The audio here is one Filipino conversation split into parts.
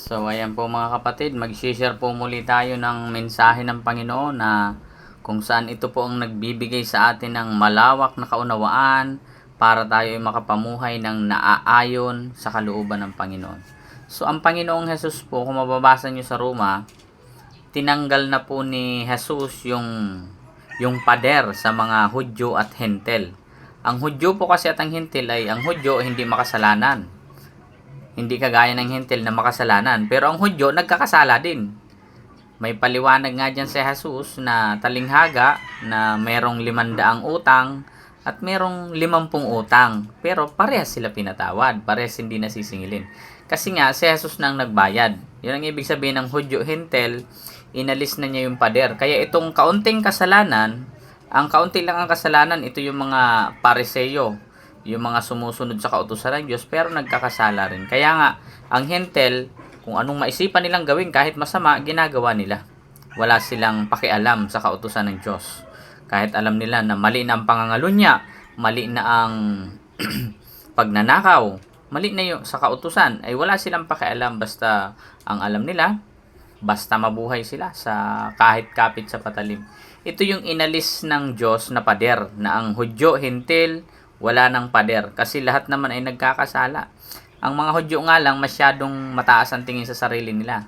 So ayan po mga kapatid, mag-share po muli tayo ng mensahe ng Panginoon na kung saan ito po ang nagbibigay sa atin ng malawak na kaunawaan para tayo ay makapamuhay ng naaayon sa kalooban ng Panginoon. So ang Panginoong Jesus po, kung mababasa nyo sa Roma, tinanggal na po ni Jesus yung pader sa mga Hudyo at Hentel. Ang Hudyo po kasi at ang Hentel ay, ang Hudyo hindi makasalanan. Hindi kagaya ng Hentil na makasalanan. Pero ang Hudyo, nagkakasala din. May paliwanag nga dyan si Jesus na talinghaga na merong 500 utang at merong 50 utang. Pero parehas sila pinatawad. Parehas hindi nasisingilin. Kasi nga, si Jesus nang nagbayad. Yun ang ibig sabihin ng Hudyo Hentil, inalis na niya yung pader. Kaya itong kaunting kasalanan, ang kaunti lang ang kasalanan, ito yung mga Pariseyo, yung mga sumusunod sa kautusan ng Diyos pero nagkakasala rin. Kaya nga, ang Hentel, kung anong maisipan nilang gawin kahit masama, ginagawa nila. Wala silang pakialam sa kautusan ng Diyos. Kahit alam nila na mali na ang pangangalunya, mali na ang pagnanakaw, mali na yung sa kautusan, ay wala silang pakialam. Basta ang alam nila, basta mabuhay sila sa kahit kapit sa patalim. Ito yung inalis ng Diyos na pader na ang Hudyo, Hentil, wala ng pader kasi lahat naman ay nagkakasala. Ang mga Hudyo nga lang masyadong mataas ang tingin sa sarili nila.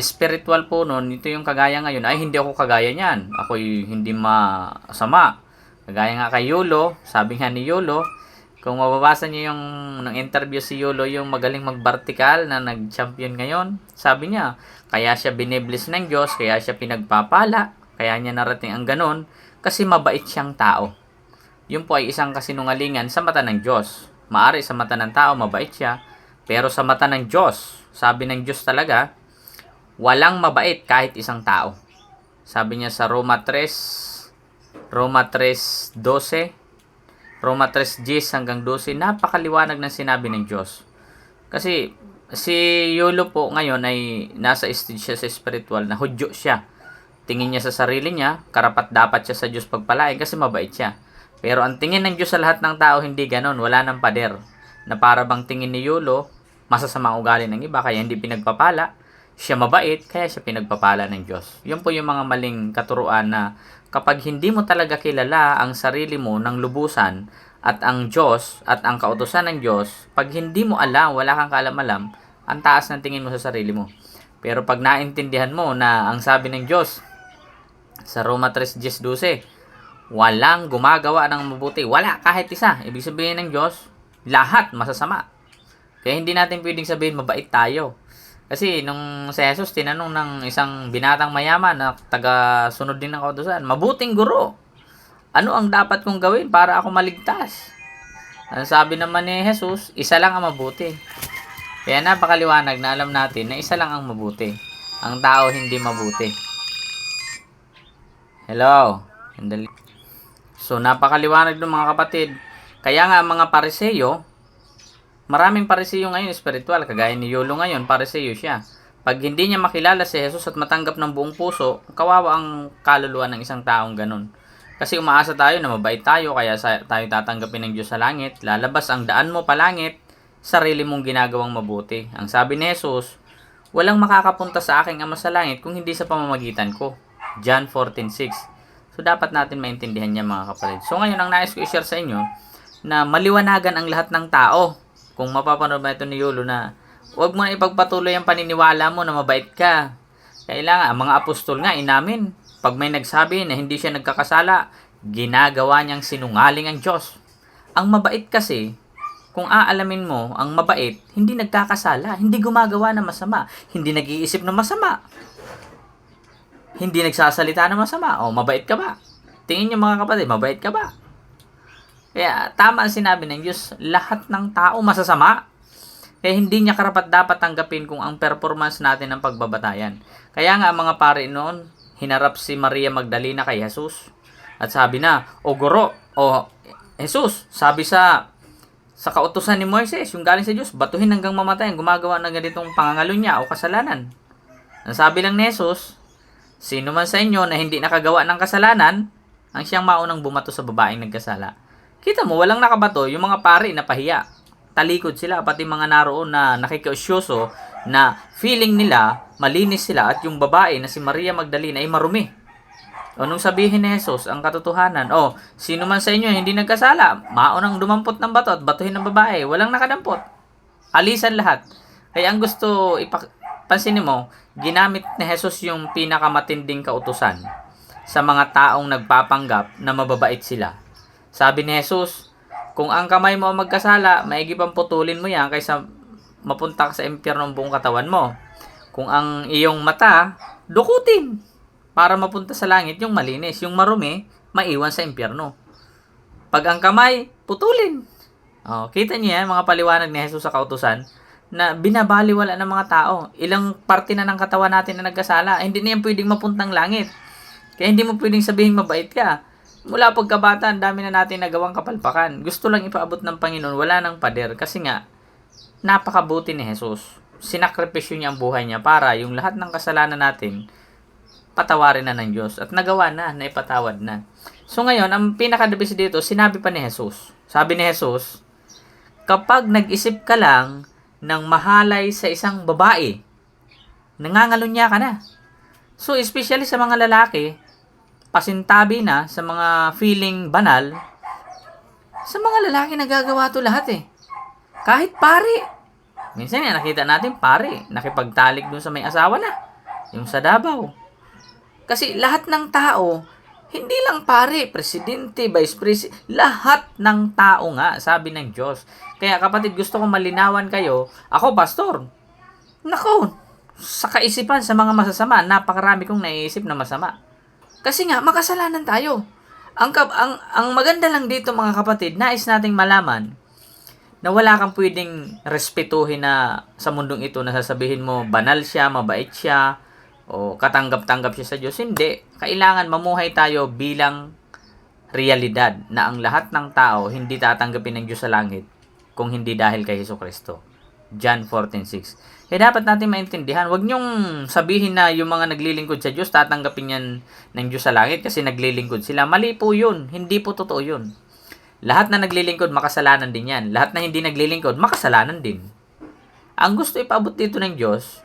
Spiritual po nun, ito yung kagaya ngayon, ay hindi ako kagaya niyan. Ako'y hindi masama. Kagaya nga kay Yulo, sabi nga ni Yulo, kung mababasa niyo yung ng interview si Yulo, yung magaling mag-vertical na nag-champion ngayon, sabi niya, kaya siya binibless ng Diyos, kaya siya pinagpapala, kaya niya narating ang ganon, kasi mabait siyang tao. Yun po ay isang kasinungalingan sa mata ng Diyos. Maari sa mata ng tao, mabait siya. Pero sa mata ng Diyos, sabi ng Diyos talaga, walang mabait kahit isang tao. Sabi niya sa Roma 3:12, Roma 3:10 hanggang 12, napakaliwanag ng sinabi ng Diyos. Kasi si Yulo po ngayon ay nasa stage siya sa spiritual na Hudyo siya. Tingin niya sa sarili niya, karapat dapat siya sa Diyos pagpalain kasi mabait siya. Pero ang tingin ng Diyos sa lahat ng tao, hindi ganon. Wala ng pader. Na para bang tingin ni Yulo, masasama ang ugali ng iba, kaya hindi pinagpapala. Siya mabait, kaya siya pinagpapala ng Diyos. Yun po yung mga maling katuruan na kapag hindi mo talaga kilala ang sarili mo ng lubusan at ang Diyos at ang kautusan ng Diyos, pag hindi mo alam, wala kang kaalam-alam, ang taas ng tingin mo sa sarili mo. Pero pag naintindihan mo na ang sabi ng Diyos sa Roma 3:12, walang gumagawa ng mabuti. Wala, kahit isa. Ibig sabihin ng Diyos, lahat masasama. Kaya hindi natin pwedeng sabihin mabait tayo. Kasi nung si Jesus tinanong ng isang binatang mayaman na taga-sunod din ng kautusan, mabuting guro, ano ang dapat kong gawin para ako maligtas? Ang sabi naman ni Jesus, isa lang ang mabuti. Kaya napakaliwanag na alam natin na isa lang ang mabuti. Ang tao hindi mabuti. Hello? Andali. So, napakaliwanag ng mga kapatid. Kaya nga mga Pariseyo, maraming Pariseyo ngayon spiritual. Kagaya ni Yulo ngayon, Pariseyo siya. Pag hindi niya makilala si Jesus at matanggap ng buong puso, kawawa ang kaluluwa ng isang taong ganun. Kasi umaasa tayo na mabait tayo, kaya tayo tatanggapin ng Diyos sa langit. Lalabas ang daan mo pa langit, sarili mong ginagawang mabuti. Ang sabi ni Jesus, walang makakapunta sa aking Ama sa langit kung hindi sa pamamagitan ko. John 14:6. So, dapat natin maintindihan niya mga kapatid. So, ngayon, ang nais ko i-share sa inyo na maliwanagan ang lahat ng tao. Kung mapapanood ba ito ni Yulo na huwag mo na ipagpatuloy ang paniniwala mo na mabait ka. Kailangan, ang mga apostol nga, inamin. Pag may nagsabi na hindi siya nagkakasala, ginagawa niyang sinungaling ang Diyos. Ang mabait kasi, kung aalamin mo, ang mabait, hindi nagkakasala, hindi gumagawa ng masama, hindi nag-iisip ng masama. Hindi nagsasalita ng masama. O, mabait ka ba? Tingin niyo mga kapatid, mabait ka ba? Kaya, tama ang sinabi ng Diyos, lahat ng tao masasama. Kaya hindi niya karapat-dapat tanggapin kung ang performance natin ng pagbabatayan. Kaya nga, mga pare noon, hinarap si Maria Magdalena kay Jesus. At sabi na, o guro, o Jesus, sabi sa kautusan ni Moises, yung galing sa Diyos, batuhin hanggang mamatayan, gumagawa ng ganitong pangangalunya o kasalanan. Ang sabi lang ni Jesus, sino man sa inyo na hindi nakagawa ng kasalanan, ang siyang maunang bumato sa babaeng nagkasala. Kita mo, walang nakabato, yung mga pari na pahiya. Talikod sila, pati mga naroon na nakikiusyoso, na feeling nila malinis sila at yung babae na si Maria Magdalena ay marumi. O nung sabihin ni Jesus ang katotohanan, sino man sa inyo hindi nagkasala, maunang dumampot ng bato at batuhin ng babae, walang nakadampot. Alisan lahat. Kaya ang gusto pansinin mo, ginamit ni Jesus yung pinakamatinding kautusan sa mga taong nagpapanggap na mababait sila. Sabi ni Jesus, kung ang kamay mo magkasala, maigi pang putulin mo yan kaysa mapunta ka sa impyerno ang buong katawan mo. Kung ang iyong mata, dukutin para mapunta sa langit yung malinis. Yung marumi, maiwan sa impyerno. Pag ang kamay, putulin. Kita niyo yan, mga paliwanag ni Jesus sa kautusan na binabaliwala ng mga tao. Ilang parte na ng katawan natin na nagkasala. Hindi na yan pwedeng mapuntang langit. Kaya hindi mo pwedeng sabihin mabait ka. Mula pagkabata, ang dami na natin nagawang kapalpakan. Gusto lang ipaabot ng Panginoon, wala nang pader. Kasi nga, napakabuti ni Jesus. Sinakripisyo niya ang buhay niya para yung lahat ng kasalanan natin, patawarin na ng Diyos. At nagawa na, naipatawad na. So ngayon, ang pinaka-the-best dito, sinabi pa ni Jesus. Sabi ni Jesus, kapag nag-isip ka lang ng mahalay sa isang babae, nangangalunya ka na. So, especially sa mga lalaki, pasintabi na sa mga feeling banal, sa mga lalaki nagagawa to lahat eh. Kahit pare. Minsan nga nakita natin pare, nakipagtalik dun sa may asawa na. Yung sa Davao. Kasi lahat ng tao, hindi lang pare, presidente, vice president, lahat ng tao nga, sabi ng Diyos. Kaya kapatid, gusto kong malinawan kayo, ako pastor. Nako, sa kaisipan, sa mga masasama, napakarami kong naiisip na masama. Kasi nga, makasalanan tayo. Ang maganda lang dito mga kapatid, nais nating malaman na wala kang pwedeng respetuhin na sa mundong ito na sasabihin mo banal siya, mabait siya, o katanggap-tanggap siya sa Diyos. Hindi. Kailangan mamuhay tayo bilang realidad na ang lahat ng tao hindi tatanggapin ng Diyos sa langit kung hindi dahil kay Jesucristo. John 14:6. Kaya dapat natin maintindihan, huwag niyong sabihin na yung mga naglilingkod sa Diyos, tatanggapin yan ng Diyos sa langit kasi naglilingkod sila. Mali po yun. Hindi po totoo yun. Lahat na naglilingkod, makasalanan din yan. Lahat na hindi naglilingkod, makasalanan din. Ang gusto ipaabot dito ng Diyos,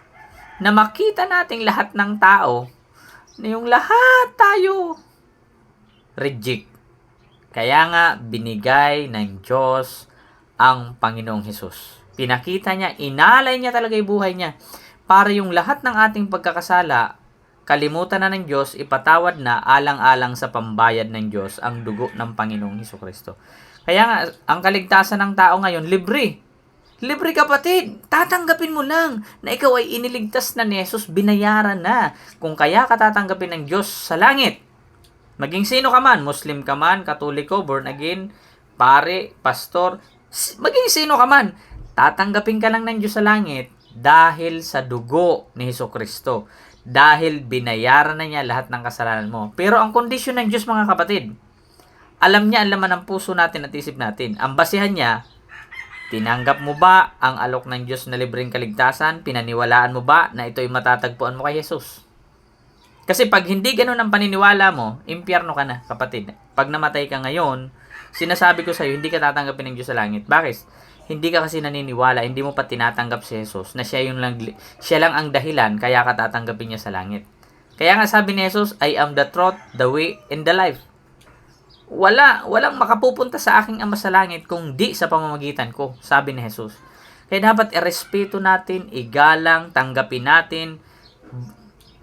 na makita nating lahat ng tao, na yung lahat tayo reject. Kaya nga, binigay ng Diyos ang Panginoong Hesus. Pinakita niya, inalay niya talaga yung buhay niya para yung lahat ng ating pagkakasala, kalimutan na ng Diyos, ipatawad na alang-alang sa pambayad ng Diyos ang dugo ng Panginoong Hesukristo. Kaya nga, ang kaligtasan ng tao ngayon, libre. Libre kapatid, tatanggapin mo lang na ikaw ay iniligtas na ni Jesus, binayaran na. Kung kaya ka tatanggapin ng Diyos sa langit, maging sino ka man, Muslim ka man, Katoliko, born again, pare, pastor, maging sino ka man, tatanggapin ka lang ng Diyos sa langit dahil sa dugo ni Hesukristo. Dahil binayaran na niya lahat ng kasalanan mo. Pero ang kondisyon ng Diyos mga kapatid, alam niya ang laman ng puso natin at isip natin. Ang basihan niya, tinanggap mo ba ang alok ng Diyos na libreng kaligtasan? Pinaniwalaan mo ba na ito'y matatagpuan mo kay Jesus? Kasi pag hindi ganun ang paniniwala mo, impyerno ka na kapatid. Pag namatay ka ngayon, sinasabi ko sa iyo, hindi ka tatanggapin ng Diyos sa langit. Bakit? Hindi ka kasi naniniwala, hindi mo pa tinatanggap si Jesus na siya lang ang dahilan kaya ka tatanggapin niya sa langit. Kaya nga sabi ni Jesus, I am the truth, the way, and the life. Walang makapupunta sa aking Ama sa langit kung di sa pamamagitan ko, sabi ni Jesus. Kaya dapat irespeto natin, igalang, tanggapin natin.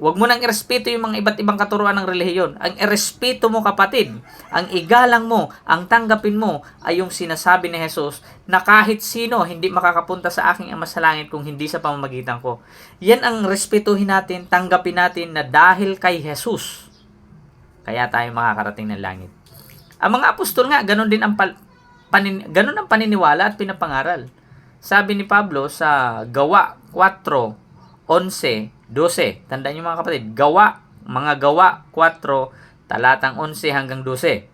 Huwag mo nang irespeto yung mga iba't ibang katuruan ng relihiyon. Ang irespeto mo kapatid, ang igalang mo, ang tanggapin mo ay yung sinasabi ni Jesus na kahit sino hindi makakapunta sa aking Ama sa langit kung hindi sa pamamagitan ko. Yan ang respetuhin natin, tanggapin natin na dahil kay Jesus, kaya tayo makakarating ng langit. Ang mga apostol nga, ganun din ang ganun ang paniniwala at pinapangaral. Sabi ni Pablo sa Gawa 4:11, 12. Tandaan niyo mga kapatid, mga Gawa 4, talatang 11 hanggang 12.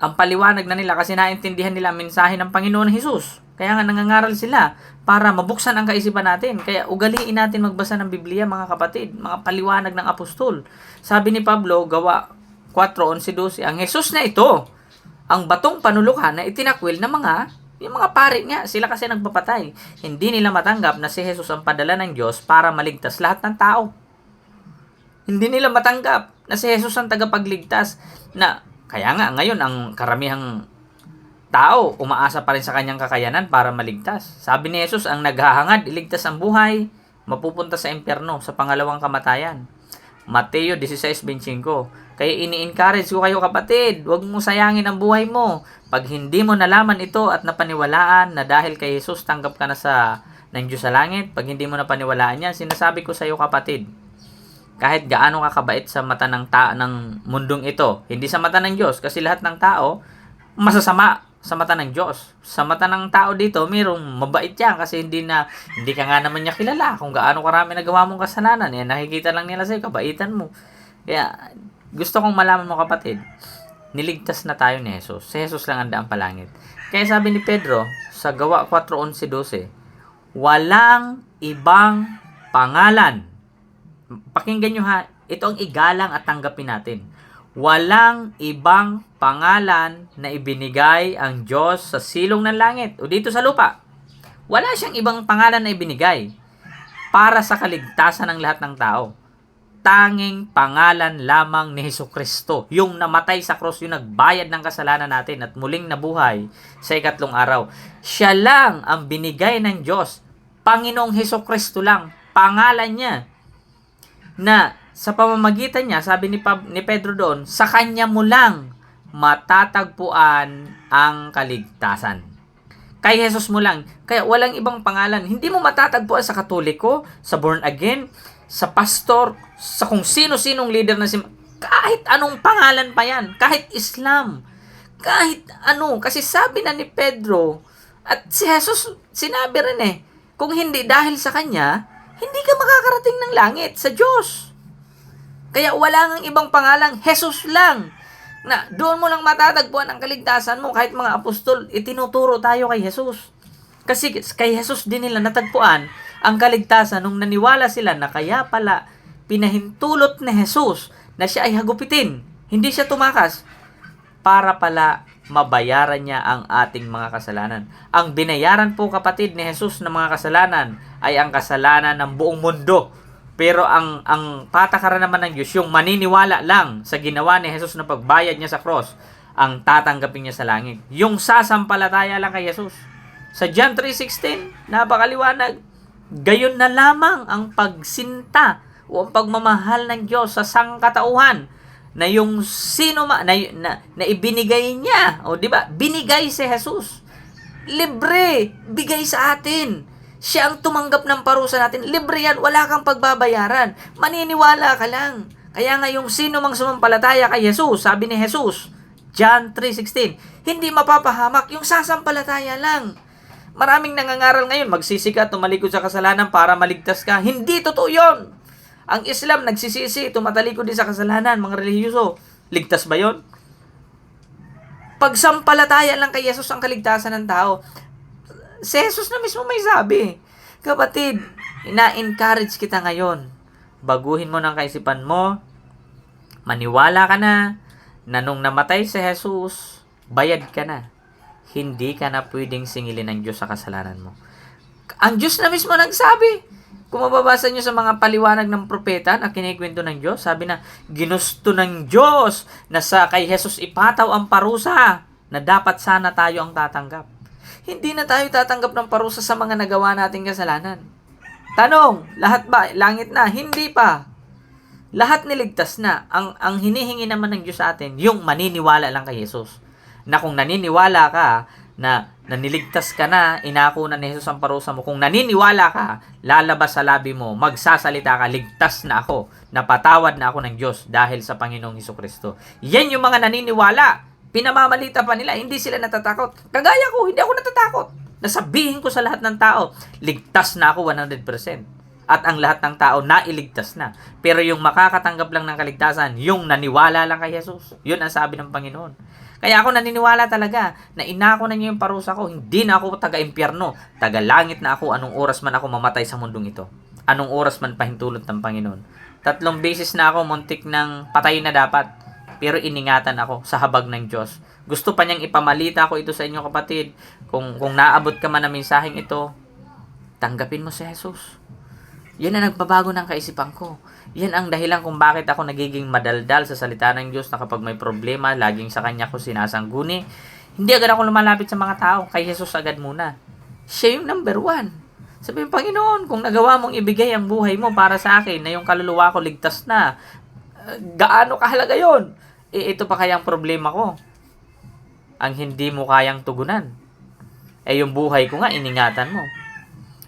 Ang paliwanag na nila kasi naintindihan nila ang mensahe ng Panginoon Jesus. Kaya nga nangangaral sila para mabuksan ang kaisipan natin. Kaya ugaliin natin magbasa ng Biblia mga kapatid, mga paliwanag ng apostol. Sabi ni Pablo, Gawa 4:11, 12, ang Jesus na ito, ang batong panulukan na itinakwil ng mga Yung mga pari nga, sila kasi nagpapatay. Hindi nila matanggap na si Jesus ang padala ng Diyos para maligtas lahat ng tao. Hindi nila matanggap na si Jesus ang tagapagligtas. Kaya nga, ngayon, ang karamihang tao, umaasa pa rin sa kanyang kakayanan para maligtas. Sabi ni Jesus, ang naghahangad, iligtas ang buhay, mapupunta sa impyerno, sa pangalawang kamatayan. Mateo 16:25. Kaya ini-encourage ko kayo kapatid, huwag mo sayangin ang buhay mo. Pag hindi mo nalaman ito at napaniwalaan na dahil kay Jesus tanggap ka na ng Diyos sa langit, pag hindi mo napaniwalaan yan, sinasabi ko sa iyo kapatid, kahit gaano ka kabait sa mata ng mundong ito, hindi sa mata ng Diyos, kasi lahat ng tao masasama sa mata ng Diyos. Sa mata ng tao dito, mayroong mabait yan kasi hindi ka nga naman niya kilala kung gaano karami nagawa mong kasalanan. Yan, nakikita lang nila sa'yo, kabaitan mo. Kaya, gusto kong malaman mo kapatid, niligtas na tayo ni Jesus. Si Jesus lang ang daang palangit. Kaya sabi ni Pedro, sa Gawa 4:11-12, walang ibang pangalan. Pakinggan nyo ha, ito ang igalang at tanggapin natin. Walang ibang pangalan na ibinigay ang Diyos sa silong ng langit o dito sa lupa. Wala siyang ibang pangalan na ibinigay para sa kaligtasan ng lahat ng tao. Tanging pangalan lamang ni Hesukristo, yung namatay sa cross, yung nagbayad ng kasalanan natin at muling nabuhay sa ikatlong araw. Siya lang ang binigay ng Diyos. Panginoong Hesukristo lang, pangalan niya, na sa pamamagitan niya, sabi ni Pedro doon, sa kanya mo lang matatagpuan ang kaligtasan. Kay Jesus mo lang. Kaya walang ibang pangalan. Hindi mo matatagpuan sa Katoliko, sa born again, sa pastor, sa kung sino-sinong leader na kahit anong pangalan pa yan. Kahit Islam. Kahit ano. Kasi sabi na ni Pedro, at si Jesus sinabi rin kung hindi dahil sa kanya, hindi ka makakarating ng langit sa Diyos. Kaya wala nang ibang pangalang, Jesus lang. Na doon mo lang matatagpuan ang kaligtasan mo. Kahit mga apostol, itinuturo tayo kay Jesus. Kasi kay Jesus din nila natagpuan ang kaligtasan nung naniwala sila na kaya pala pinahintulot ni Jesus na siya ay hagupitin. Hindi siya tumakas para pala mabayaran niya ang ating mga kasalanan. Ang binayaran po kapatid ni Jesus ng mga kasalanan ay ang kasalanan ng buong mundo. Pero ang patakaran naman ng Diyos, yung maniniwala lang sa ginawa ni Jesus na pagbayad niya sa cross, ang tatanggapin niya sa langit. Yung sasampalataya lang kay Jesus. Sa John 3:16, napakaliwanag. Gayon na lamang ang pagsinta o ang pagmamahal ng Diyos sa sangkatauhan na yung sino na ibinigay niya. O di ba? Binigay si Jesus. Libre, bigay sa atin. Siya ang tumanggap ng parusa natin. Libre yan, wala kang pagbabayaran. Maniniwala ka lang. Kaya nga yung sino mang sumampalataya kay Jesus, sabi ni Jesus, John 3:16, hindi mapapahamak, yung sasampalataya lang. Maraming nangangaral ngayon, magsisika, tumalikod sa kasalanan para maligtas ka. Hindi totoo yun. Ang Islam, nagsisisi, tumatalikod din sa kasalanan, mga relihiyoso. Ligtas ba yun? Pagsampalataya lang kay Jesus ang kaligtasan ng tao. Si Jesus na mismo may sabi. Kapatid, ina-encourage kita ngayon. Baguhin mo ng kaisipan mo. Maniwala ka na nung namatay si Jesus, bayad ka na. Hindi ka na pwedeng singilin ng Diyos sa kasalanan mo. Ang Diyos na mismo nagsabi. Kung mababasa nyo sa mga paliwanag ng propeta na kinikwento ng Diyos, sabi na, ginusto ng Diyos na sa kay Jesus ipataw ang parusa na dapat sana tayo ang tatanggap. Hindi na tayo tatanggap ng parusa sa mga nagawa nating kasalanan. Tanong, lahat ba? Langit na? Hindi pa. Lahat niligtas na. Ang hinihingi naman ng Diyos sa atin, yung maniniwala lang kay Jesus. Na kung naniniwala ka na niligtas ka na, inako na ni Jesus ang parusa mo. Kung naniniwala ka, lalabas sa labi mo, magsasalita ka, ligtas na ako, napatawad na ako ng Diyos dahil sa Panginoong Hesukristo. Yan yung mga naniniwala. Pinamamalita pa nila, hindi sila natatakot. Kagaya ko, hindi ako natatakot. Nasabihin ko sa lahat ng tao, ligtas na ako 100%. At ang lahat ng tao nailigtas na. Pero yung makakatanggap lang ng kaligtasan, yung naniwala lang kay Jesus. Yun ang sabi ng Panginoon. Kaya ako naniniwala talaga na inako na niya yung parusa ko. Hindi na ako taga-impyerno. Taga-langit na ako anong oras man ako mamatay sa mundong ito. Anong oras man pahintulot ng Panginoon. 3 beses na ako muntik ng patay na dapat. pero iningatan ako sa habag ng Diyos. Gusto pa niyang ipamalita ko ito sa inyo, kapatid. Kung naabot ka man ng mensaheng ito, tanggapin mo si Jesus. Yan ang nagbabago ng kaisipan ko. Yan ang dahilan kung bakit ako nagiging madaldal sa salita ng Diyos, na kapag may problema, laging sa Kanya ko sinasangguni. Hindi agad ako lumalapit sa mga tao. Kay Jesus agad muna. Siya yung number 1. Sabi ng Panginoon, kung nagawa mong ibigay ang buhay mo para sa akin, na yung kaluluwa ko ligtas na, gaano kahalaga yon? Ito pa kayang problema ko? Ang hindi mo kayang tugunan. Yung buhay ko nga, iningatan mo.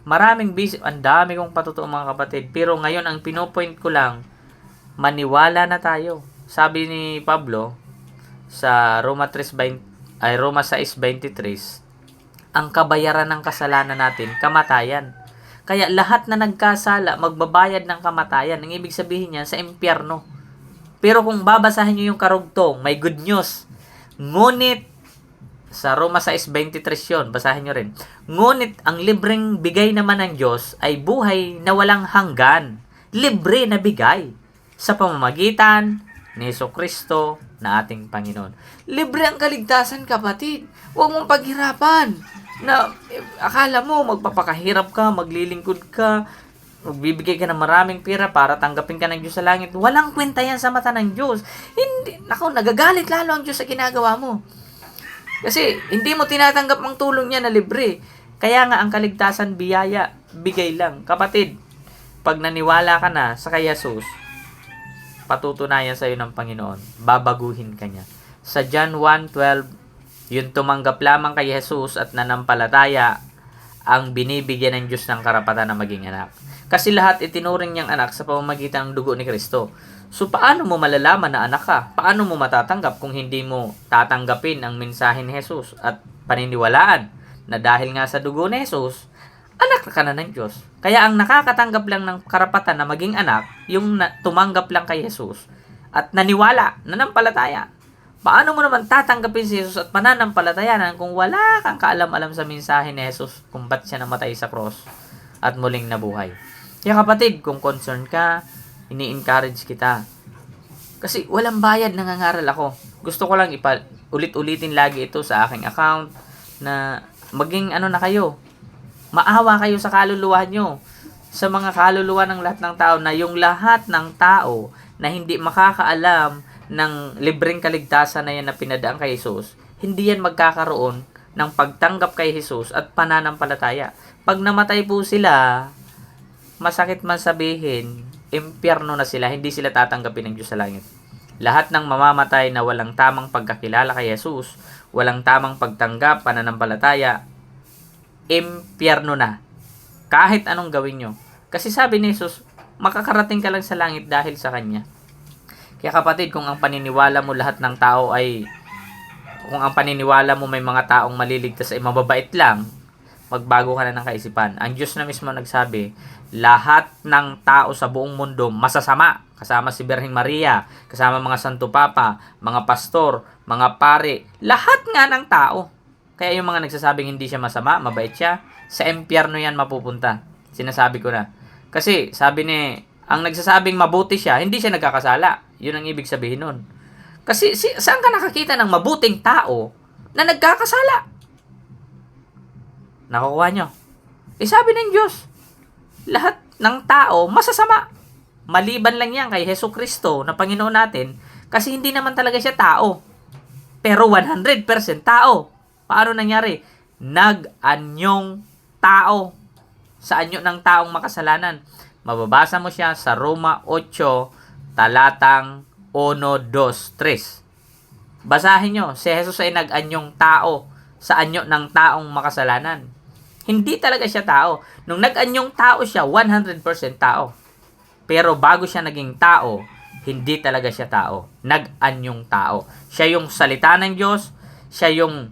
Maraming busy, ang dami kong patutuo mga kapatid. Pero ngayon, ang pinopoint ko lang, maniwala na tayo. Sabi ni Pablo sa Roma 6:23, ang kabayaran ng kasalanan natin, kamatayan. Kaya lahat na nagkasala, magbabayad ng kamatayan. Ang ibig sabihin niya, sa impyerno. Pero kung babasahin niyo yung karugtong, may good news. Ngunit, sa Roma 6:23 yun, basahin nyo rin. Ngunit ang libreng bigay naman ng Diyos ay buhay na walang hanggan. Libre na bigay sa pamamagitan ni Jesucristo na ating Panginoon. Libre ang kaligtasan, kapatid. Huwag mong paghirapan. Na akala mo magpapakahirap ka, maglilingkod ka, magbibigay ka ng maraming pera para tanggapin ka ng Diyos sa langit. Walang kwenta yan sa mata ng Diyos. Hindi, nagagalit lalo ang Diyos sa ginagawa mo. Kasi hindi mo tinatanggap ang tulong niya na libre. Kaya nga ang kaligtasan biyaya, bigay lang. Kapatid, pag naniwala ka na sa kay Jesus, patutunayan sa iyo ng Panginoon, babaguhin ka niya. Sa John 1:12, yung tumanggap lamang kay Jesus at nanampalataya ang binibigyan ng Diyos ng karapatan na maging anak. Kasi lahat itinuring niyang anak sa pamamagitan ng dugo ni Kristo. So, paano mo malalaman na anak ka? Paano mo matatanggap kung hindi mo tatanggapin ang mensahe ni Jesus at paniniwalaan na dahil nga sa dugo ni Jesus, anak ka na ng Diyos. Kaya ang nakakatanggap lang ng karapatan na maging anak, yung tumanggap lang kay Jesus at naniwala, nanampalataya. Paano mo naman tatanggapin si Jesus at pananampalatayanan kung wala kang kaalam-alam sa mensahe ni Jesus kung ba't siya namatay sa cross at muling nabuhay? Kaya kapatid, kung concerned ka, ini-encourage kita. Kasi walang bayad, nangangaral ako. Gusto ko lang ulit-ulitin lagi ito sa aking account na maging na kayo. Maawa kayo sa kaluluwa nyo. Sa mga kaluluwa ng lahat ng tao, na yung lahat ng tao na hindi makakaalam ng libreng kaligtasan na yan na pinadaan kay Jesus, hindi yan magkakaroon ng pagtanggap kay Jesus at pananampalataya. Pag namatay po sila, masakit man sabihin, impyerno na sila, hindi sila tatanggapin ng Diyos sa langit. Lahat ng mamamatay na walang tamang pagkakilala kay Jesus, walang tamang pagtanggap, pananampalataya, impyerno na. Kahit anong gawin nyo. Kasi sabi ni Jesus, makakarating ka lang sa langit dahil sa Kanya. Kaya kapatid, kung ang paniniwala mo lahat ng tao ay, kung ang paniniwala mo may mga taong maliligtas ay mababait lang, magbago ka na ng kaisipan. Ang Diyos na mismo nagsabi, lahat ng tao sa buong mundo masasama. Kasama si Birheng Maria, kasama mga Santo Papa, mga pastor, mga pare, lahat nga ng tao. Kaya yung mga nagsasabing hindi siya masama, mabait siya, sa impyerno yan mapupunta. Sinasabi ko na. Kasi sabi ni, ang nagsasabing mabuti siya, hindi siya nagkakasala. Yun ang ibig sabihin nun. Kasi saan ka nakakita ng mabuting tao na nagkakasala? Nakukuha nyo? Sabi ng Diyos, lahat ng tao masasama. Maliban lang yan kay Jesucristo na Panginoon natin, kasi hindi naman talaga siya tao. Pero 100% tao. Paano nangyari? Nag-anyong tao. Sa anyo ng taong makasalanan. Mababasa mo siya sa Roma 8, talatang 1, 2, 3. Basahin nyo, si Jesus ay nag-anyong tao sa anyo ng taong makasalanan. Hindi talaga siya tao. Nung nag-anyong tao siya, 100% tao. Pero bago siya naging tao, hindi talaga siya tao. Nag-anyong tao. Siya yung salita ng Diyos, siya yung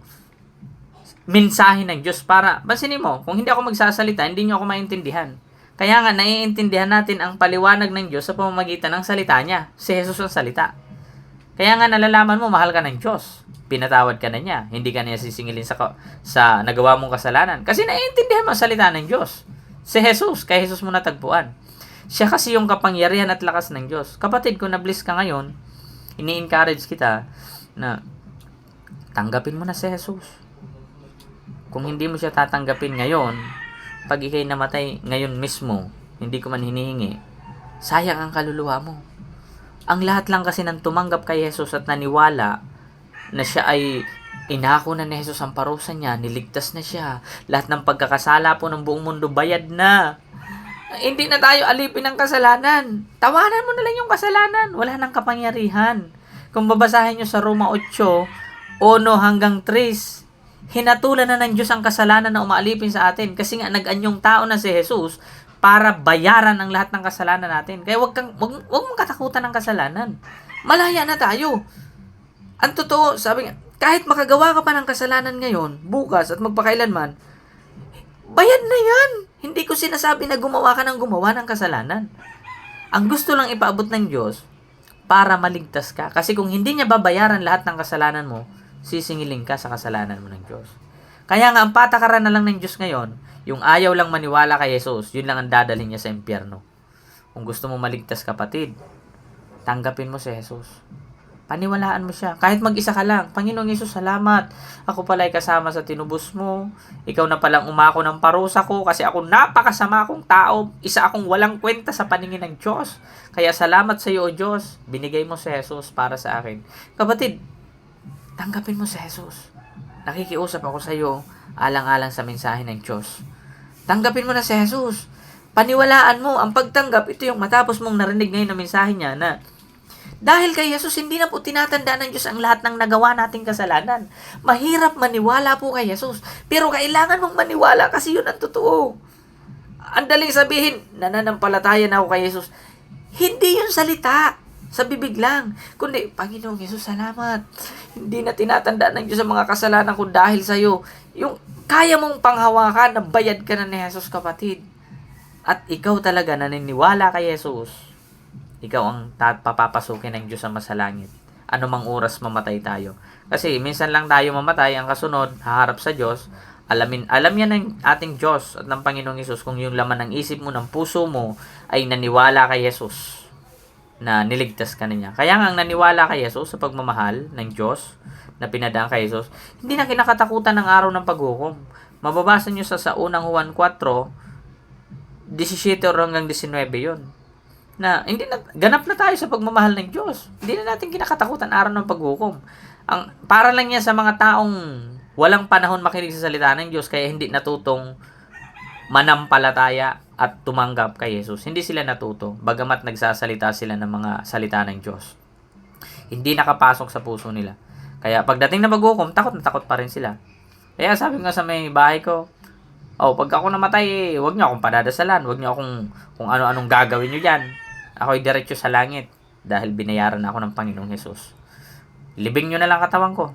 mensahe ng Diyos. Para, basinin mo, kung hindi ako magsasalita, hindi nyo ako maintindihan. Kaya nga, naiintindihan natin ang paliwanag ng Diyos sa pamamagitan ng salita niya. Si Jesus ang salita. Kaya nga, nalalaman mo, mahal ka ng Diyos. Pinatawad ka na niya. Hindi ka niya sisingilin sa nagawa mong kasalanan. Kasi naiintindihan mo ang salita ng Diyos. Si Jesus, kay Jesus mo natagpuan. Siya kasi yung kapangyarihan at lakas ng Diyos. Kapatid, kung na-bless ka ngayon, ini-encourage kita na tanggapin mo na si Jesus. Kung hindi mo siya tatanggapin ngayon, pag ikay namatay ngayon mismo, hindi ko man hinihingi, sayang ang kaluluwa mo. Ang lahat lang kasi ng tumanggap kay Jesus at naniwala na siya ay inako na ni Jesus ang parusa niya, niligtas na siya. Lahat ng pagkakasala po ng buong mundo, bayad na. Hindi na tayo alipin ng kasalanan. Tawanan mo na lang yung kasalanan. Wala nang kapangyarihan. Kung babasahin nyo sa Roma 8, 1 hanggang 3, hinatulan na ng Diyos ang kasalanan na umaalipin sa atin. Kasi nga nag-anyong tao na si Jesus para bayaran ang lahat ng kasalanan natin. Kaya wag mong katakutan ng kasalanan. Malaya na tayo. Ang totoo, sabi nga, kahit makagawa ka pa ng kasalanan ngayon, bukas at magpakailanman, bayad na yan. Hindi ko sinasabi na gumawa ka ng gumawa ng kasalanan. Ang gusto lang ipaabot ng Diyos para maligtas ka. Kasi kung hindi niya babayaran lahat ng kasalanan mo, sisingiling ka sa kasalanan mo ng Diyos. Kaya nga, ang patakaran na lang ng Diyos ngayon, yung ayaw lang maniwala kay Jesus, yun lang ang dadalhin niya sa impyerno. Kung gusto mo maligtas, kapatid, tanggapin mo si Jesus. Paniwalaan mo siya. Kahit mag-isa ka lang. Panginoong Yesus, salamat. Ako pala ay kasama sa tinubos mo. Ikaw na palang umako ng parusa ko kasi ako napakasama akong tao. Isa akong walang kwenta sa paningin ng Diyos. Kaya salamat sa iyo, O Diyos. Binigay mo si Jesus para sa akin. Kapatid, tanggapin mo si Jesus. Nakikiusap ako sa iyo alang-alang sa mensahe ng Diyos. Tanggapin mo na si Jesus. Paniwalaan mo. Ang pagtanggap, ito yung matapos mong narinig ngayon na mensahe niya na dahil kay Jesus, hindi na po tinatandaan ng Diyos ang lahat ng nagawa nating kasalanan. Mahirap maniwala po kay Jesus. Pero kailangan mong maniwala kasi yun ang totoo. Ang daling sabihin, nananampalataya na ako kay Jesus. Hindi yun salita. Sa bibig lang. Kundi, Panginoong Jesus, salamat. Hindi na tinatandaan ng Diyos ang mga kasalanan ko dahil sa iyo. Yung kaya mong panghawakan na bayad ka na ni Jesus, kapatid. At ikaw talaga naniniwala kay Jesus. Ikaw ang papapasukin ng Diyos sa masalangit. Ano mang oras mamatay tayo. Kasi minsan lang tayo mamatay, ang kasunod, haharap sa Diyos. Alam yan ng ating Diyos at ng Panginoong Hesus kung yung laman ng isip mo, ng puso mo, ay naniwala kay Jesus na niligtas ka na niya. Kaya nga ang naniwala kay Jesus sa pagmamahal ng Diyos na pinadaan kay Jesus, hindi na kinakatakutan ng araw ng paghukom. Mababasa nyo sa unang Juan 4, 17 hanggang 19 yun. Na hindi na ganap na tayo sa pagmamahal ng Diyos. Hindi na natin kinakatakutan araw ng paghukom. Ang para lang yan sa mga taong walang panahon makinig sa salita ng Diyos kaya hindi natutong manampalataya at tumanggap kay Jesus. Hindi sila natuto bagamat nagsasalita sila ng mga salita ng Diyos. Hindi nakapasok sa puso nila. Kaya pagdating na paghukom, takot na takot pa rin sila. Kaya sabi nga sa may bahay ko, pag ako namatay, huwag niyo akong padadasalan, huwag niyo akong kung ano-anong gagawin niyo diyan. Ako'y diretso sa langit dahil binayaran ako ng Panginoong Hesus. Libing nyo na lang katawan ko.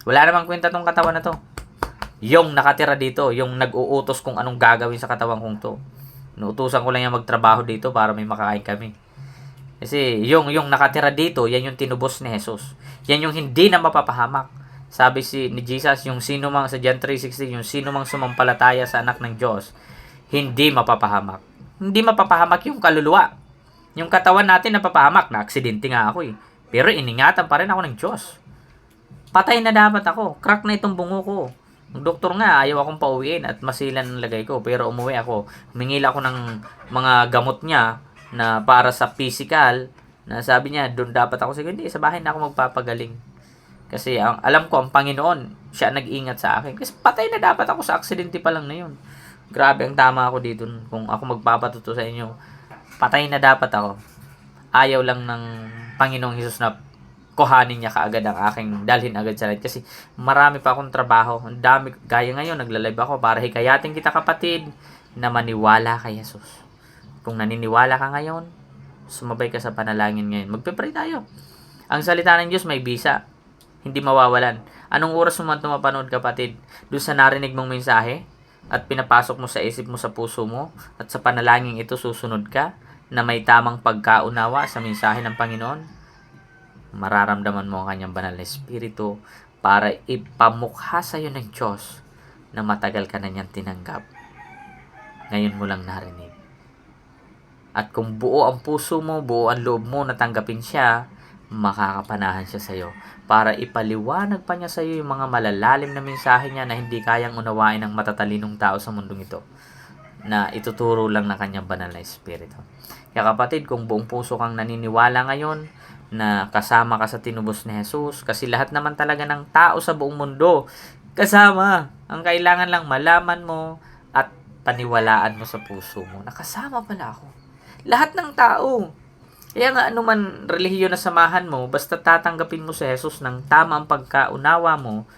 Wala namang kwenta tong katawan na to. Yung nakatira dito, yung nag-uutos kung anong gagawin sa katawan kong to. Inuutusan ko lang yung magtrabaho dito para may makain kami. Kasi yung nakatira dito, yan yung tinubos ni Hesus. Yan yung hindi na mapapahamak. Sabi ni Jesus, yung sino mang sa John 3:16, yung sino mang sumampalataya sa anak ng Diyos, hindi mapapahamak. Hindi mapapahamak yung kaluluwa. Yung katawan natin napapahamak, na aksidente nga ako eh. Pero iningatan pa rin ako ng Diyos. Patay na dapat ako. Crack na itong bungo ko. Ang doktor nga, ayaw akong pauwiin at masilan ang lagay ko. Pero umuwi ako. Humingil ako ng mga gamot niya na para sa physical. Na sabi niya, doon dapat ako. Sige, hindi, sa bahay na ako magpapagaling. Kasi alam ko, ang Panginoon, siya nag-ingat sa akin. Kasi patay na dapat ako sa aksidente pa lang na yun. Grabe, ang tama ako dito. Kung ako magpapatuto sa inyo, patay na dapat ako. Ayaw lang ng Panginoong Hesus na kuhanin niya kaagad ang aking dalhin agad sa langit. Kasi marami pa akong trabaho. Ang dami. Gaya ngayon, nagla-live ako para hikayatin kita, kapatid, na maniwala kay Hesus. Kung naniniwala ka ngayon, sumabay ka sa panalangin ngayon. Magpe-pray tayo. Ang salita ng Diyos may bisa. Hindi mawawalan. Anong oras mo man mapanood, kapatid? Doon sa narinig mong mensahe at pinapasok mo sa isip mo, sa puso mo, at sa panalangin ito susunod ka, na may tamang pagkaunawa sa mensahe ng Panginoon, mararamdaman mo ang kanyang banal na Espiritu para ipamukha sa iyo ng Diyos na matagal ka na niyang tinanggap. Ngayon mo lang narinig. At kung buo ang puso mo, buo ang loob mo na tanggapin siya, makakapanahan siya sa iyo para ipaliwanag pa niya sa iyo yung mga malalalim na mensahe niya na hindi kayang unawain ng matatalinong tao sa mundong ito, na ituturo lang ng kanyang banal na espiritu. Kaya kapatid, kung buong puso kang naniniwala ngayon na kasama ka sa tinubos ni Jesus, kasi lahat naman talaga ng tao sa buong mundo kasama, ang kailangan lang malaman mo at paniwalaan mo sa puso mo na kasama pala ako. Lahat ng tao. Kaya nga anuman relihiyon na samahan mo, basta tatanggapin mo si Jesus ng tama ang pagkaunawa mo,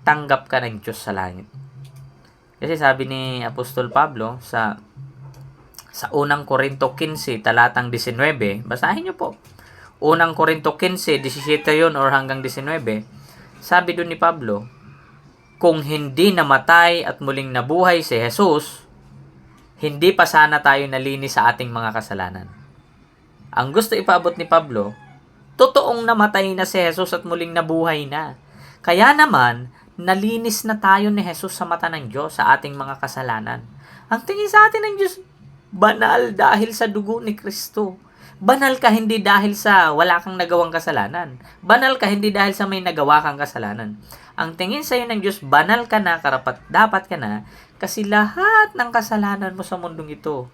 tanggap ka ng Diyos sa langit. Kasi sabi ni Apostol Pablo sa unang Korinto 15 talatang 19, basahin niyo po. Unang Korinto 15, 17 yun or hanggang 19. Sabi doon ni Pablo, kung hindi namatay at muling nabuhay si Jesus, hindi pa sana tayo nalinis sa ating mga kasalanan. Ang gusto ipaabot ni Pablo, totoong namatay na si Jesus at muling nabuhay na. Kaya naman, nalinis na tayo ni Jesus sa mata ng Diyos sa ating mga kasalanan. Ang tingin sa atin ng Diyos, banal dahil sa dugo ni Kristo. Banal ka hindi dahil sa wala kang nagawang kasalanan. Banal ka hindi dahil sa may nagawa kang kasalanan. Ang tingin sa iyo ng Diyos, banal ka na, karapat dapat ka na, kasi lahat ng kasalanan mo sa mundong ito,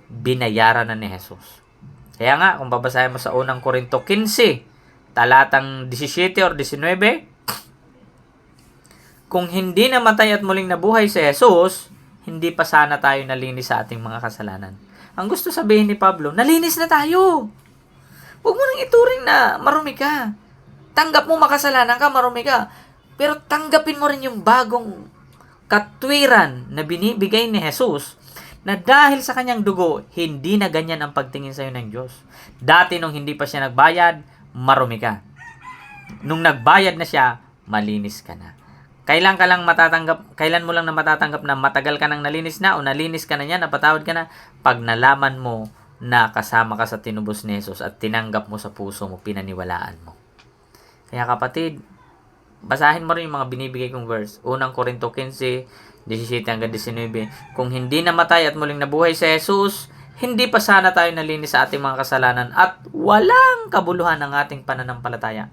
binayaran na ni Jesus. Kaya nga, kung babasahin mo sa unang Korinto 15, talatang 17 or 19, kung hindi namatay at muling nabuhay si Jesus, hindi pa sana tayo nalinis sa ating mga kasalanan. Ang gusto sabihin ni Pablo, nalinis na tayo. Huwag mo nang ituring na marumi ka. Tanggap mo makasalanan ka, marumi ka. Pero tanggapin mo rin yung bagong katwiran na binibigay ni Jesus, na dahil sa kanyang dugo, hindi na ganyan ang pagtingin sa iyo ng Diyos. Dati nung hindi pa siya nagbayad, marumi ka. Nung nagbayad na siya, malinis ka na. Kailan mo lang na matatanggap na matagal ka nang nalinis na o nalinis ka na niya, napatawad ka na, pag nalaman mo na kasama ka sa tinubos ni Jesus at tinanggap mo sa puso mo, pinaniwalaan mo. Kaya kapatid, basahin mo rin yung mga binibigay kong verse. Unang Korinto 15, 17 hanggang 19. Kung hindi namatay at muling nabuhay si Jesus, hindi pa sana tayo nalinis sa ating mga kasalanan at walang kabuluhan ang ating pananampalataya.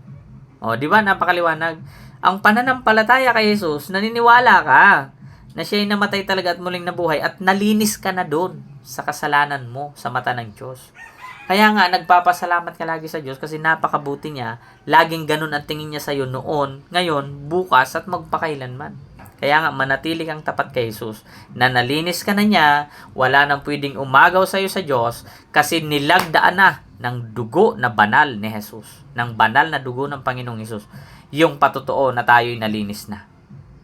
O, di ba? Napakaliwanag. Ang pananampalataya kay Jesus, naniniwala ka na siya ay namatay talaga at muling nabuhay at nalinis ka na doon sa kasalanan mo sa mata ng Diyos. Kaya nga, nagpapasalamat ka lagi sa Diyos kasi napakabuti niya. Laging ganun ang tingin niya sa iyo noon, ngayon, bukas at magpakailanman. Kaya nga, manatili kang tapat kay Jesus. Na nalinis ka na niya, wala nang pwedeng umagaw sa iyo sa Diyos kasi nilagdaan na ng dugo na banal ni Jesus. Ng banal na dugo ng Panginoong Jesus. Yung patotoo na tayo'y nalinis na.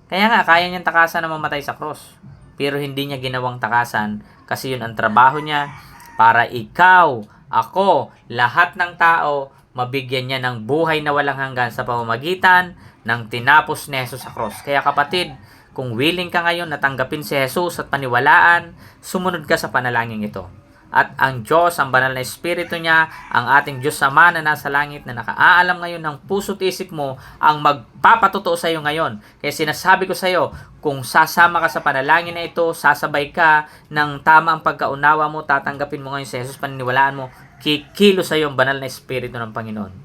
Kaya nga, kaya niyang takasan na mamatay sa cross. Pero hindi niya ginawang takasan kasi yun ang trabaho niya para ikaw, ako, lahat ng tao, mabigyan niya ng buhay na walang hanggan sa pamamagitan ng tinapos ni Jesus sa cross. Kaya kapatid, kung willing ka ngayon na tanggapin si Jesus at paniwalaan, sumunod ka sa panalangin ito. At ang Diyos, ang banal na Espiritu niya, ang ating Diyos Ama na nasa langit na nakaalam ngayon ng puso't isip mo, ang magpapatotoo sa iyo ngayon. Kaya sinasabi ko sa iyo, kung sasama ka sa panalangin na ito, sasabay ka ng tama ang pagkaunawa mo, tatanggapin mo ngayon si Jesus, paniniwalaan mo, kikilo sa iyo ang banal na Espiritu ng Panginoon.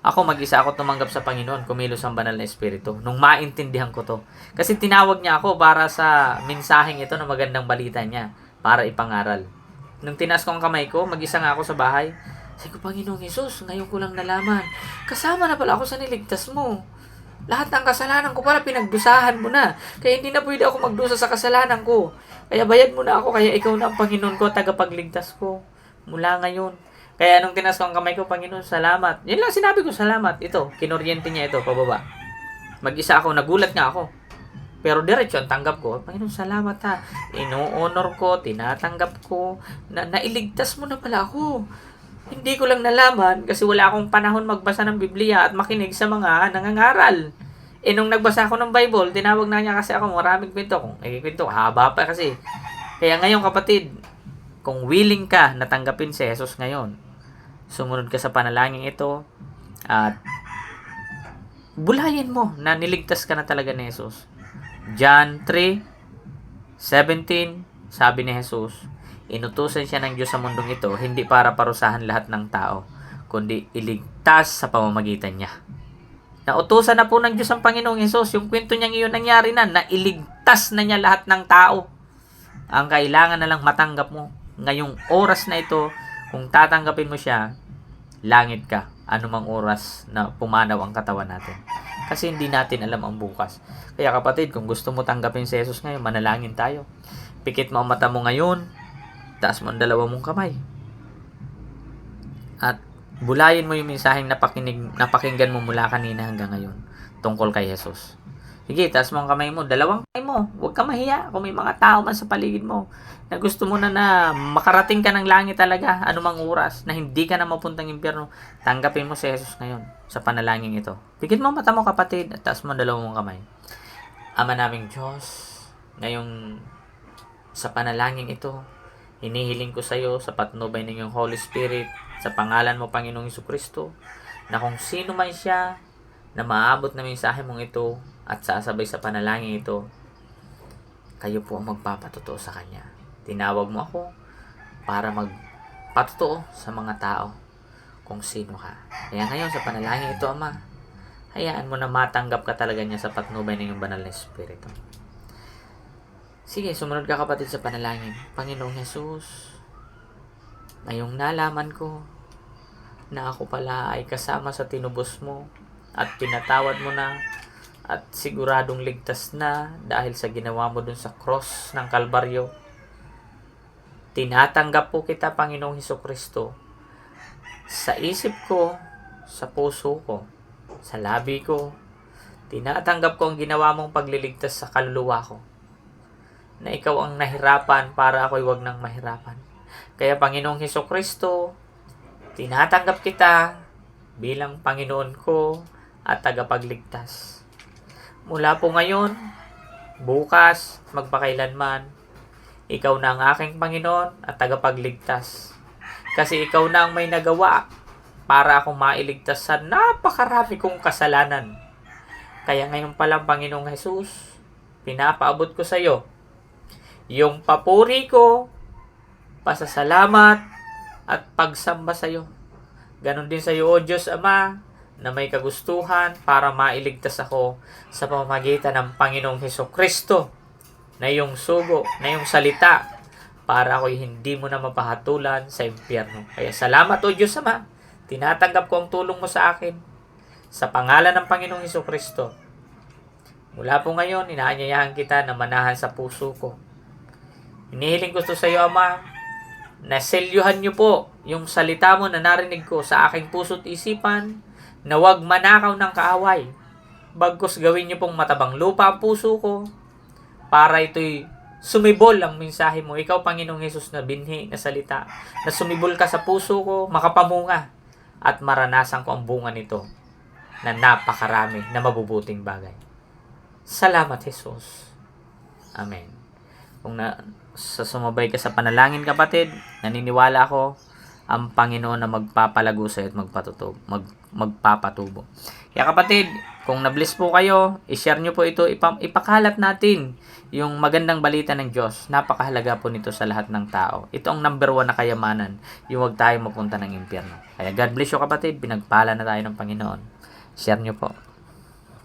Ako, mag-isa ako tumanggap sa Panginoon, kumilos ang banal na Espiritu. Nung maintindihan ko to. Kasi tinawag niya ako para sa mensaheng ito na magandang balita niya, para ipangaral. Nung tinaas ko ang kamay ko, mag-isa nga ako sa bahay. Sabi ko, Panginoong Jesus, ngayon ko lang nalaman. Kasama na pala ako sa niligtas mo. Lahat ng kasalanan ko pala pinagdusahan mo na. Kaya hindi na pwede ako magdusa sa kasalanan ko. Kaya bayad mo na ako, kaya ikaw na ang Panginoon ko, tagapagligtas ko. Mula ngayon. Kaya nung tinaas ko ang kamay ko, Panginoon, salamat. Yun lang sinabi ko, salamat. Ito, kinuryente niya ito, pababa. Mag-isa ako, nagulat nga ako. Pero diretso ang tanggap ko, Panginoon, salamat ha. Ino-honor ko, tinatanggap ko, na nailigtas mo na pala ako. Hindi ko lang nalaman kasi wala akong panahon magbasa ng Biblia at makinig sa mga nangangaral. Nung nagbasa ako ng Bible, tinawag na niya kasi ako, maraming kwento. Kung ikikwento, haba pa kasi. Kaya ngayon kapatid, kung willing ka na tanggapin si Jesus ngayon, sumunod ka sa panalangin ito at bulayin mo na niligtas ka na talaga ni Jesus. John 3:17, sabi ni Jesus, inutusan siya ng Diyos sa mundong ito, hindi para parusahan lahat ng tao, kundi iligtas sa pamamagitan niya. Nautusan na po ng Diyos ang Panginoong Hesus. Yung kwento niyang iyon nangyari na iligtas na niya lahat ng tao. Ang kailangan na lang matanggap mo. Ngayong oras na ito, kung tatanggapin mo siya, langit ka, anumang oras na pumanaw ang katawan natin. Kasi hindi natin alam ang bukas. Kaya kapatid, kung gusto mo tanggapin si Jesus ngayon, manalangin tayo. Pikit mo ang mata mo ngayon, taas mo ang dalawa mong kamay. At bulayin mo yung mensaheng napakinggan mo mula kanina hanggang ngayon tungkol kay Jesus. Sige, taas mo ang kamay mo, dalawang kamay mo. Huwag ka mahiya kung may mga tao man sa paligid mo na gusto mo na makarating ka ng langit talaga, anumang oras, na hindi ka na mapuntang impyerno. Tanggapin mo si Jesus ngayon sa panalangin ito. Pikit mo mata mo kapatid at taas mo ang dalawang mong kamay. Ama naming Diyos, ngayong sa panalangin ito, hinihiling ko sa iyo sa patnubay ng iyong Holy Spirit, sa pangalan mo Panginoong Jesucristo, na kung sino man siya na maabot na mensahe mong ito at sasabay sa panalangin ito, kayo po ang magpapatotoo sa kanya. Tinawag mo ako para magpatotoo sa mga tao kung sino ka. Kaya ngayon sa panalangin ito, Ama, hayaan mo na matanggap ka talaga niya sa patnubay ng iyong banal na Espiritu. Sige, sumunod ka kapatid sa panalangin. Panginoong Jesus, ngayong nalaman ko na ako pala ay kasama sa tinubos mo at pinatawad mo na at siguradong ligtas na dahil sa ginawa mo dun sa cross ng Kalbaryo. Tinatanggap po kita, Panginoong Hesukristo, sa isip ko, sa puso ko, sa labi ko. Tinatanggap ko ang ginawa mong pagliligtas sa kaluluwa ko, na ikaw ang nahirapan para ako'y wag nang mahirapan. Kaya Panginoong Hesukristo, tinatanggap kita bilang Panginoon ko at tagapagligtas. Mula po ngayon, bukas, magpakailanman, ikaw na ang aking Panginoon at tagapagligtas. Kasi ikaw na ang may nagawa para akong mailigtas sa napakarami kong kasalanan. Kaya ngayon pa lang, Panginoong Jesus, pinapaabot ko sa iyo yung papuri ko, pasasalamat, at pagsamba sa iyo. Ganon din sa iyo, O Diyos Ama, na may kagustuhan para mailigtas ako sa pamamagitan ng Panginoong Hesukristo, na iyong sugo, na iyong salita, para ako'y hindi mo na mapahatulan sa impyerno. Kaya salamat, O Diyos Ama, tinatanggap ko ang tulong mo sa akin, sa pangalan ng Panginoong Hesukristo. Mula po ngayon, inaanyayahan kita na manahan sa puso ko. Hinihiling ko sa iyo, Ama, na selyuhan niyo po yung salita mo na narinig ko sa aking puso't isipan, na huwag manakaw ng kaaway. Bagkus gawin niyo pong matabang lupa ang puso ko, para ito'y sumibol ang mensahe mo. Ikaw, Panginoong Hesus, na binhi na salita, na sumibol ka sa puso ko, makapamunga, at maranasan ko ang bunga nito, na napakarami na mabubuting bagay. Salamat, Jesus. Amen. Kung sumabay ka sa panalangin, kapatid, naniniwala ako ang Panginoon na magpapalago sa iyo at magpapatubo. Kaya kapatid, kung na-bless po kayo, i-share nyo po ito, ipakalat natin yung magandang balita ng Diyos. Napakahalaga po nito sa lahat ng tao. Ito ang number 1 na kayamanan, yung huwag tayo mapunta ng impyerno. Kaya God bless you, kapatid, pinagpala na tayo ng Panginoon. Share nyo po.